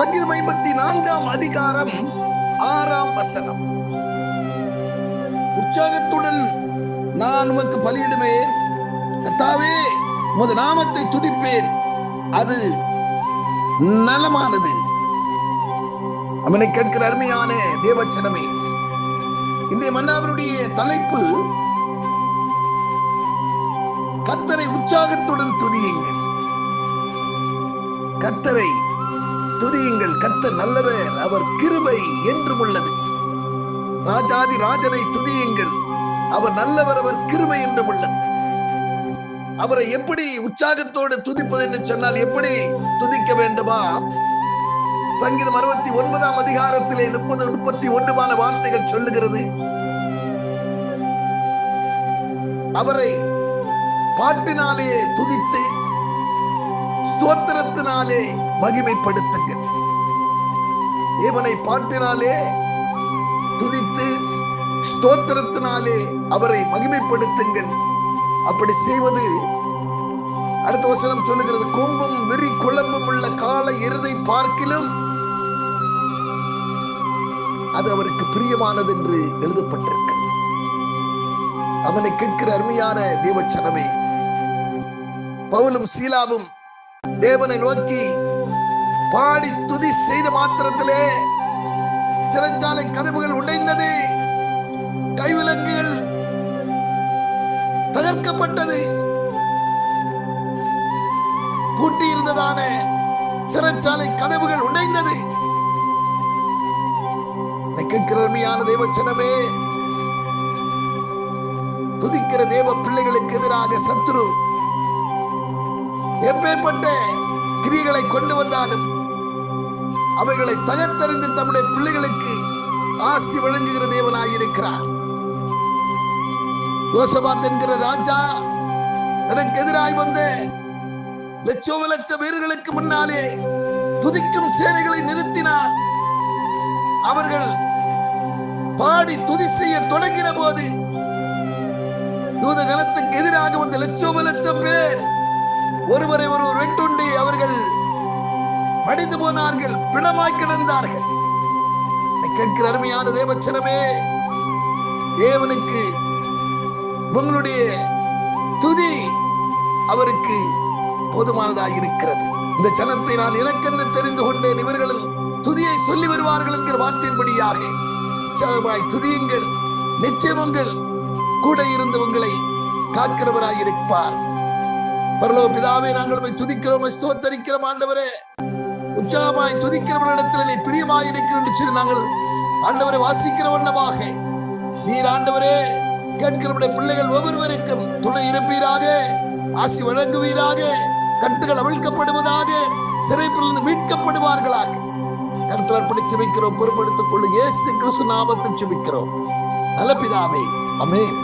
சங்கீதம் 54ஆம் அதிகாரம் 6ஆம் வசனம். உற்சாகத்துடன் நான் உமக்கு பலியிடுவேன், கர்த்தாவே உமது நாமத்தை துதிப்பேன், அது நலமானது. அவனை கேட்கிற அருமையான தேவச்சனமே, இன்றைய மன்னாவருடைய தலைப்பு கர்த்தரை உற்சாகத்துடன் துதியுங்கள். கர்த்தரை துதியுங்கள், கர்த்தர் நல்லவர், அவர் கிருபை என்றும் உள்ளது. ராஜாதி ராஜனை துதியுங்கள், அவர் நல்லவர், அவர் கிருபை என்றும் உள்ளது. அவரை எப்படி உற்சாகத்தோடு துதிப்பது என்று சொன்னால் எப்படி துதிக்க வேண்டுமா? சங்கீதம் 69ஆம் அதிகாரத்திலே 30-31 வார்த்தைகள் சொல்லுகிறது. அவரை பாட்டினாலே துதித்து ஸ்தோத்திரத்தினாலே மகிமைப்படுத்துங்கள். தேவனை பாட்டினாலே துதித்து ஸ்தோத்திரத்தினாலே அவரை மகிமைப்படுத்துங்கள். அப்படி செய்வது, அடுத்த வசனம் சொல்லுகிறது, கொம்பும் வெறி குழம்பும் உள்ள காளை எருதை பார்க்கிலும் அது அவருக்கு பிரியமானது என்று எழுதப்பட்டிருக்கிறது. அவனை கேட்கிற அருமையான தேவச்சனமே, பவுலும் சீலாவும் தேவனை நோக்கி பாடி துதி செய்த மாத்திரத்திலே சிறைச்சாலை கதவுகள் உடைந்தது, கைவிலங்குகள் தகர்க்கப்பட்டது, பூட்டியிருந்ததான சிறைச்சாலை கதவுகள் உடைந்தது. கேட்கிற அருமையான தேவச்சனமே, துதிக்கிற தேவ பிள்ளைகளுக்கு எதிராக சத்துரு எப்பேற்பட்ட கிரியைகளை கொண்டு வந்தாலும் அவைகளை தகர்த்தறிந்து தம்முடைய பிள்ளைகளுக்கு ஆசி வழங்குகிற தேவனாயிருக்கிறார். யோசபாத் என்கிற ராஜா தனக்கு எதிராய் வந்த லட்ச வீரர்களுக்கு முன்னாலே துதிக்கும் சேனைகளை நிறுத்தினார். அவர்கள் பாடி துதி செய்ய தொடங்கின போது யூத கணத்துக்கு எதிராக வந்த லட்சம் பேர் ஒருவரை ஒருவர் வெட்டுண்டி அவர்கள் மடிந்து போனார்கள், பிணமாய் கிடந்தார்கள். கேட்கிற அருமையான தேவச்சனமே, தேவனுக்கு உங்களுடைய துதி அவருக்கு போதுமானதாக இருக்கிறது. இந்த ஜனத்தை நான் எனக்கென்று தெரிந்து கொண்டேன், இவர்கள் துதியை சொல்லி வருவார்கள் என்கிற வார்த்தையின்படியாக துதியுங்கள், நிச்சயம் உங்கள் கூட இருந்து உங்களை காக்கிறவராயிருப்பார். பரலோக பிதாவே, நாங்கள் துதிக்கிறோம், ஸ்தோத்தரிக்கிறோம். ஆண்டவரே, உற்சாகமாய் துதிக்கிறவர்களிடத்தில் நீ பிரியமாய் இருக்கிற சொல்லி நாங்கள் ஆண்டவரை வாசிக்கிற வண்ணமாக நீர் ஆண்டவரே கேட்கிறவருடைய பிள்ளைகள் ஒவ்வொருவருக்கும் துணை இருப்பீராக, ஆசி வழங்குவீராக, கட்டுகள் அவிழ்க்கப்படுவதாக, சிறைப்பிலிருந்து மீட்கப்படுவார்களாக. கருத்தில் அர்ப்பணி செபிக்கிறோம், பொறுப்படுத்திக் கொள்ளு. இயேசு கிறிஸ்து நாமத்தில் செபிக்கிறோம் நல்ல பிதாவே, ஆமென்.